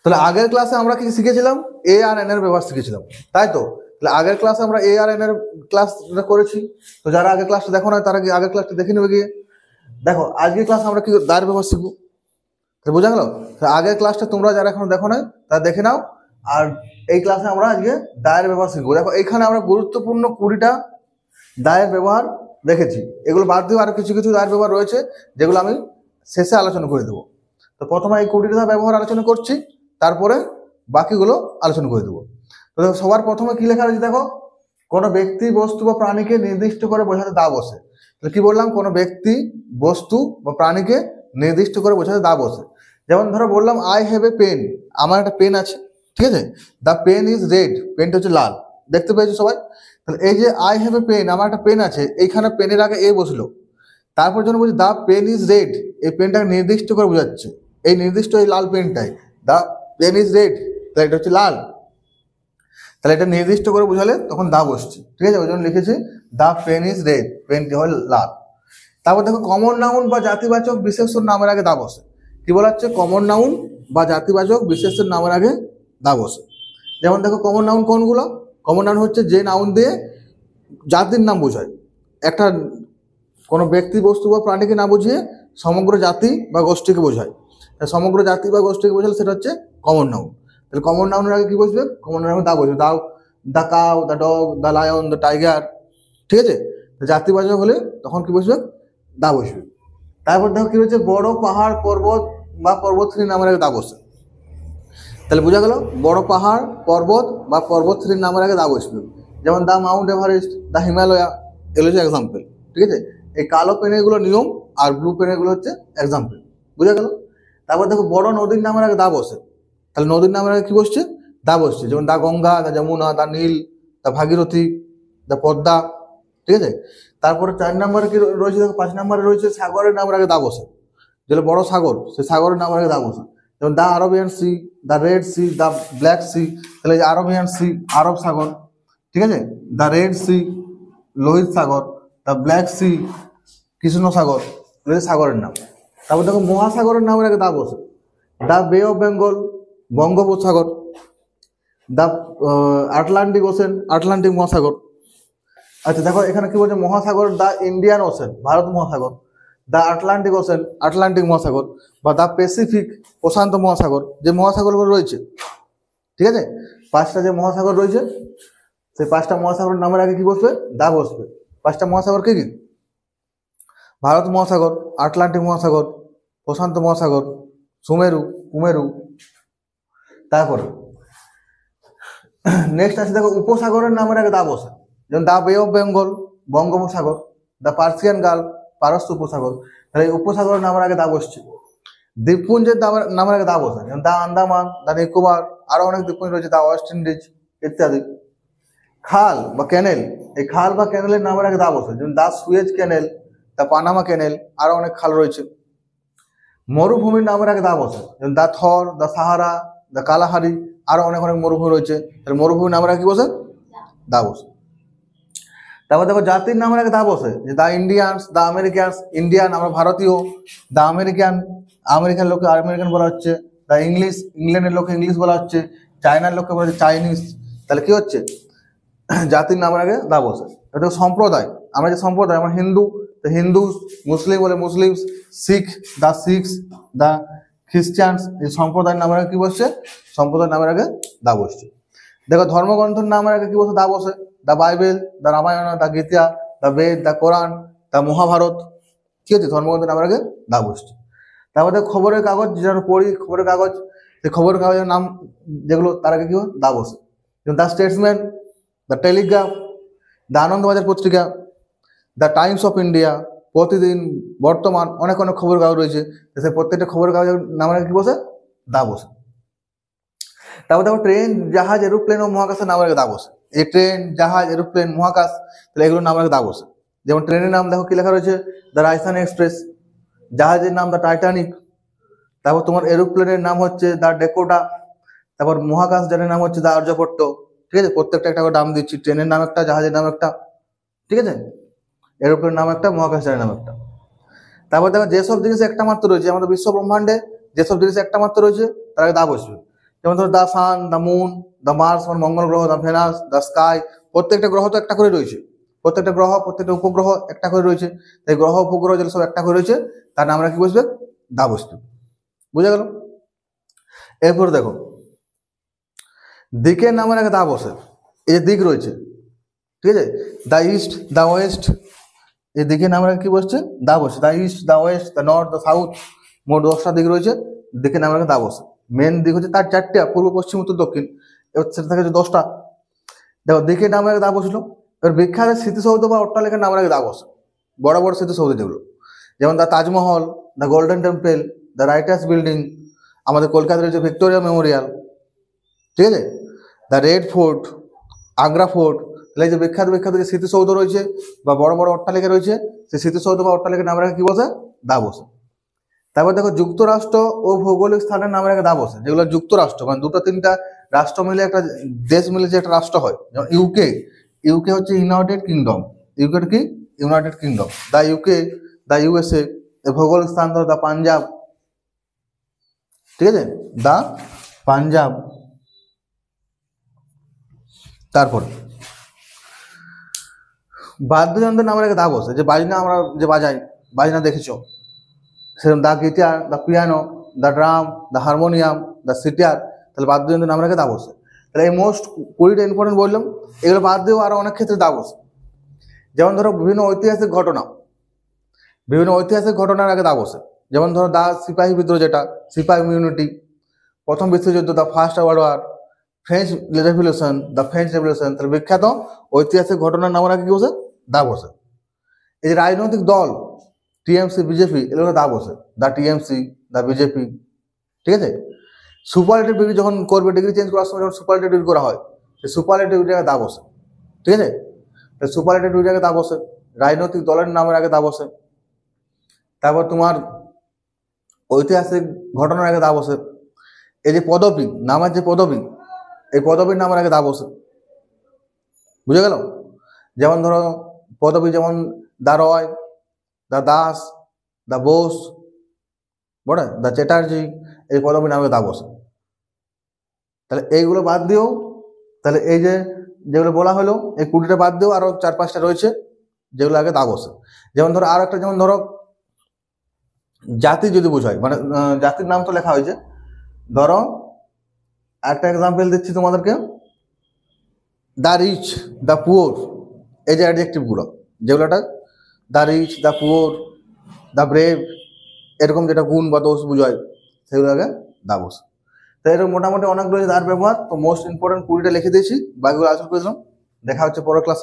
তাহলে আগের ক্লাসে আমরা কি শিখেছিলাম? এ আর এন এর ব্যবহার শিখেছিলাম, তাই তো? তাহলে আগের ক্লাসে আমরা এ আর এন এর ক্লাস করেছি। তো যারা আগের ক্লাসটা দেখো না তারা কি আগের ক্লাসটা দেখে নেবে গিয়ে। দেখো আজকের ক্লাসে আমরা কি দায়ের ব্যবহার শিখবো, বোঝা গেল? আগের ক্লাসটা তোমরা যারা এখন দেখো না তারা দেখে নাও, আর এই ক্লাসে আমরা আজকে দায়ের ব্যবহার শিখবো। দেখো এইখানে আমরা গুরুত্বপূর্ণ 20টা দায়ের ব্যবহার দেখেছি। এগুলো বাদ দিয়ে আরো কিছু কিছু দায়ের ব্যবহার রয়েছে যেগুলো আমি শেষে আলোচনা করে দেবো। তো প্রথমে এই 20টা ব্যবহার আলোচনা করছি, তারপরে বাকিগুলো আলোচনা করে দেবো। তো সবার প্রথমে কি লেখা রয়েছে দেখো, কোনো ব্যক্তি বস্তু বা প্রাণীকে নির্দিষ্ট করে বোঝাতে দা বসে। তাহলে কি বললাম? কোনো ব্যক্তি বস্তু বা প্রাণীকে নির্দিষ্ট করে বোঝাতে দা বসে। যেমন ধরো বললাম আই হ্যাভ এ পেন, আমার একটা পেন আছে, ঠিক আছে? দ্য পেন ইজ রেড, পেনটা হচ্ছে লাল, দেখতে পেয়েছো সবাই? তাহলে এই যে আই হ্যাভ এ পেন, আমার একটা পেন আছে, এইখানে পেনের আগে এ বসলো, তারপর যখন বলছি দ্য পেন ইজ রেড, এই পেনটাকে নির্দিষ্ট করে বোঝাচ্ছে, এই নির্দিষ্ট এই লাল পেনটাই দ্য পেন ইজ রেড, তাহলে এটা হচ্ছে লাল। তাহলে এটা নির্দিষ্ট করে বোঝালে তখন দা বসছে, ঠিক আছে? ওই জন্য লিখেছি দ্য পেন ইজ রেড, পেনটি হয় লাল। তারপর দেখো কমন নাউন বা জাতিবাচক বিশেষণ নামের আগে দা বসে। কি বলা হচ্ছে? কমন নাউন বা জাতিবাচক বিশেষণ নামের আগে দা বসে। যেমন দেখো কমন নাউন কোনগুলো? কমন নাউন হচ্ছে যে নাউন দিয়ে জাতির নাম বোঝায়, একটা কোনো ব্যক্তি বস্তু বা প্রাণীকে না বুঝিয়ে সমগ্র জাতি বা গোষ্ঠীকে বোঝায়। সমগ্র জাতি বা গোষ্ঠীকে বোঝালে সেটা হচ্ছে কমন নাউন। তাহলে কমন নাউনের আগে কি বসবে? কমন নাউন দা বসবে, দাও the cow, the dog, the lion, the tiger, ঠিক আছে? জাতিবাচক হলে তখন কি বসবে? দা বসবে। তারপর দেখো কি হচ্ছে, বড় পাহাড়, পর্বত বা পর্বতশ্রেণী নামের আগে দা বসে। তাহলে বোঝা গেল বড় পাহাড়, পর্বত বা পর্বতশ্রেণীর নামের আগে দা বসবে। যেমন the Mount Everest, the Himalaya, এগুলো হচ্ছে এক্সাম্পল, ঠিক আছে? এই কালো পেনেগুলো নিয়ম আর ব্লু পেনেগুলো হচ্ছে এক্সাম্পল, বোঝা গেল? তারপর দেখো বড় নদীর নামের আগে দা বসে। তাহলে নদীর নামের আগে কি বসছে? দা বসছে। যেমন দা গঙ্গা, দা যমুনা, দা নীল, দা ভাগীরথী, দা পদ্মা, ঠিক আছে? তারপরে 4 নম্বরে কি রয়েছে দেখো, 5 নম্বরে রয়েছে সাগরের নামের আগে দা বসে। যেগুলো বড় সাগর, সেই সাগরের নামের আগে দা বসে। যেমন the Arabian sea, the red sea, the black sea, তাহলে আরবিয়ান সি আরব সাগর, ঠিক আছে? দা রেড সি লোহিত সাগর, দা ব্ল্যাক সি কৃষ্ণ সাগর, সাগরের নাম। তারপর দেখো মহাসাগরের নামের আগে দা বসে। দা বে অফ বেঙ্গল, বঙ্গোপসাগর, দা আটলান্টিক ওশেন, আটলান্টিক মহাসাগর। আচ্ছা দেখো এখানে কি বলছে, মহাসাগর দা ইন্ডিয়ান ওশেন, ভারত মহাসাগর, দা আটলান্টিক ওশেন, আটলান্টিক মহাসাগর, বা দা প্যাসিফিক, প্রশান্ত মহাসাগর, যে মহাসাগরগুলো রয়েছে, ঠিক আছে? 5টা যে মহাসাগর রয়েছে, সেই 5টা মহাসাগরের নামের আগে কি বসবে? দা বসবে। 5টা মহাসাগর কি কি? ভারত মহাসাগর, আটলান্টিক মহাসাগর, প্রশান্ত মহাসাগর, সুমেরু, কুমেরু। তারপরে নেক্সট আছে দেখো উপসাগরের নামের আগে দা বসে। যেমন দা বে অফ বেঙ্গল, বঙ্গোপসাগর, দা পার্সিয়ান গালফ, পারস্য উপসাগর, তাহলে এই উপসাগরের নামের আগে দা বসছে। দ্বীপপুঞ্জের নামের আগে দা বসে, যেমন দা আন্দামান, দা নিকোবর, আরো অনেক দ্বীপপুঞ্জ রয়েছে, দা ওয়েস্ট ইন্ডিজ ইত্যাদি। খাল বা ক্যানেল, এই খাল বা ক্যানেলের নামের আগে দা বসে, যেমন দা সুয়েজ ক্যানেল, দা পানামা ক্যানেল, আরো অনেক খাল রয়েছে। মরুভূমির নামের আগে দা বসে, যেমন দা থর, দা সাহারা, দা কালাহারি, আরো অনেক অনেক মরুভূমি রয়েছে, তাহলে মরুভূমির নামের আগে কি বসে? দা বসে। তারপর দেখো জাতির নামের আগে দা বসে, যে দা ইন্ডিয়ানস, দা আমেরিকানস, ইন্ডিয়ান আমরা ভারতীয়, দা আমেরিকান, আমেরিকান লোককে আমেরিকান বলা হচ্ছে, দা ইংলিশ, ইংল্যান্ডের লোককে ইংলিশ বলা হচ্ছে, চায়নার লোককে বলা হচ্ছে চাইনিজ। তাহলে কি হচ্ছে? জাতির নামের আগে দা বসে। এটা সম্প্রদায়, আমরা যে সম্প্রদায়, আমরা হিন্দু, তো হিন্দু, মুসলিম বলে মুসলিমস, শিখ, দা শিখস, দা খ্রিস্টানস, এই সম্প্রদায়ের নামের আগে কি বসছে? সম্প্রদায়ের নামের আগে দা বসছে। দেখো ধর্মগ্রন্থের নামের আগে কি বসে? দা বসে। দা বাইবেল, দা রামায়ণ, দা গীতা, দা বেদ, দা কোরআন, দা মহাভারত, ঠিক আছে? ধর্মগ্রন্থের নামের আগে দা বসছে। তারপর দেখো খবরের কাগজ, যেটা পড়ি খবরের কাগজ, সেই খবরের কাগজের নাম যেগুলো তার আগে কি হয়? দা বসে। যেমন the Statesman, the Telegraph, the Anandabazar Patrika, the Times of India, প্রতিদিন, বর্তমান, অনেক অনেক খবর কাগজ রয়েছে, সেই প্রত্যেকটা খবর কাগজের নামের আগে কি বসে? দা বসে। তারপর দেখো ট্রেন, জাহাজ, এরোপ্লেন ও মহাকাশের নামের আগে দা বসে। এই ট্রেন, জাহাজ, এরোপ্লেন, মহাকাশ, তাহলে এগুলোর নামের আগে দা বসে। যেমন ট্রেনের নাম দেখো কি লেখা রয়েছে, দ্য রাজস্থান এক্সপ্রেস, জাহাজের নাম দ্য টাইটানিক, তারপর তোমার এরোপ্লেনের নাম হচ্ছে দ্য ডেকোটা, তারপর মহাকাশ যানের নাম হচ্ছে দ্য আর্যভট্ট, ঠিক আছে? প্রত্যেকটা একটা করে নাম দিচ্ছি, ট্রেনের নাম একটা, জাহাজের নাম একটা, ঠিক আছে? এরোপ্লেনের নাম একটা, মহাকাশ যানের নাম একটা। তারপর দেখো যেসব জিনিস একটা মাত্র রয়েছে আমাদের বিশ্ব ব্রহ্মাণ্ডে, যেসব জিনিস একটা মাত্র রয়েছে তার আগে দা বসবে। যেমন ধরো the sun, the moon, the Mars মানে মঙ্গল গ্রহ, দ্য ভেনাস, দ্য স্কাই, প্রত্যেকটা গ্রহ তো একটা করে রয়েছে, প্রত্যেকটা গ্রহ প্রত্যেকটা উপগ্রহ একটা করে রয়েছে। তাই গ্রহ উপগ্রহ যেগুলো সব একটা করে রয়েছে তার নাম আমরা কি বসবে? দা বসবে। বুঝা গেল? এরপরে দেখো দিকের নামের আগে দা বসে। এই যে দিক রয়েছে, ঠিক আছে, দ্য ইস্ট, দ্য ওয়েস্ট, এই দিকের নামের আগে কি বসছে? দা বসে। The east, the West, the north, the south, মোট 10টা দিক রয়েছে, দিকের নামের আগে দা বসে। মেন দিক হচ্ছে তার 4টা, পূর্ব পশ্চিম উত্তর দক্ষিণ, এবার সেটা থাকে 10টা। দেখো দিকের নামের আগে দা বসলো। এবার বিখ্যাত স্মৃতিসৌধ বা অট্টালিকার নামের আগে দা বসে, বড় বড় স্মৃতিসৌধ যেগুলো, যেমন the Taj Mahal, the Golden Temple, the Writers' Building, আমাদের কলকাতার রয়েছে ভিক্টোরিয়া মেমোরিয়াল, ঠিক আছে, the Red Fort, Agra Fort. তাহলে এই যে বিখ্যাত বিখ্যাত যে স্মৃতিসৌধ রয়েছে বা বড় বড় অট্টালিকা রয়েছে, সেই স্মৃতিসৌধ বা অট্টালিকার নামের আগে কি বসে? দা বসে। তারপর দেখো যুক্তরাষ্ট্র ও ভৌগোলিক স্থানের নামের আগে দা বসে, যেগুলো যুক্তরাষ্ট্র মানে দুটো তিনটা রাষ্ট্র মিলে একটা দেশ মিলে যে একটা রাষ্ট্র হয়, যেমন ইউকে, ইউকে হচ্ছে ইউনাইটেড কিংডম, ইউকে কি? United kingdom. The UK, the USA. এর ভৌগোলিক স্থান ধরো দ্য পাঞ্জাব, ঠিক আছে, দ্য পাঞ্জাব। তারপর বাদ্যযন্ত্রের নামের আগে দা বসে, যে বাজনা আমরা যে বাজাই, বাজনা দেখেছো, সেরকম the guitar, the piano, the drum, the harmonium, the seater. তাহলে বাদ্যযন্ত্রের নামের আগে দা বসে। তাহলে এই মোস্ট 20টা ইম্পর্টেন্ট বললাম, এগুলো বাদ দিয়েও আরো অনেক ক্ষেত্রে দা বসে। যেমন ধরো বিভিন্ন ঐতিহাসিক ঘটনা, বিভিন্ন ঐতিহাসিক ঘটনার আগে দা বসে। যেমন ধরো দা সিপাহী বিদ্রোহ, যেটা সিপাহী ইমিউনিটি, প্রথম বিশ্বযুদ্ধ, the First World War, French Revolution, the French Revolution. তাহলে বিখ্যাত ঐতিহাসিক ঘটনার নামের আগে কি বসে? দা বসে। এই যে রাজনৈতিক দল টিএমসি, বিজেপি, এগুলো দা বসে, দ্য টিএমসি, দ্য বিজেপি, ঠিক আছে। সুপারলেটিভ ডিগ্রি যখন করবে, ডিগ্রি চেঞ্জ করার সময় যখন সুপারলেটিভ ডিগ্রি করা হয়, সেই সুপারলেটিভ ডিগ্রি দা বসে, ঠিক আছে। সুপারলেটিভ ডিগ্রি আগে দা বসে, রাজনৈতিক দলের নামের আগে দা বসে। তারপর তোমার ঐতিহাসিক ঘটনার আগে দা বসে। এই যে পদবী, নামের যে পদবী, এই পদবীর নামের আগে দা বসে। বুঝে গেল? যেমন ধরো পদবী, যেমন দা রয়, দা দাস, দা বোস, বলে দা চ্যাটার্জি, এই পদবীর নামে দা বসে। তাহলে এইগুলো বাদ দিয়েও, তাহলে এই যে যেগুলো বলা হলো এই 20টা বাদ দিয়েও আরো 4-5টা রয়েছে যেগুলো আগে দা বসে। যেমন ধরো আর একটা, যেমন ধরো জাতি যদি বোঝায়, মানে জাতির নাম তো লেখা হয়েছে, ধরো একটা এক্সাম্পল দিচ্ছি তোমাদেরকে, দ্য রিচ, দ্য পুয়ার, এই যে অ্যাডজেক্টিভগুলো, যেগুলোটা the rich, the poor, the brave, এরকম যেটা গুণ বা দোষ বোঝায়, সেগুলো আগে দা বসে। তো এরকম মোটামুটি অনেক রয়েছে তার ব্যবহার। তো মোস্ট ইম্পর্টেন্ট 20টা লিখে দিয়েছি, বাকিগুলো আলোচনা করেছিলাম। দেখা হচ্ছে পরের ক্লাস।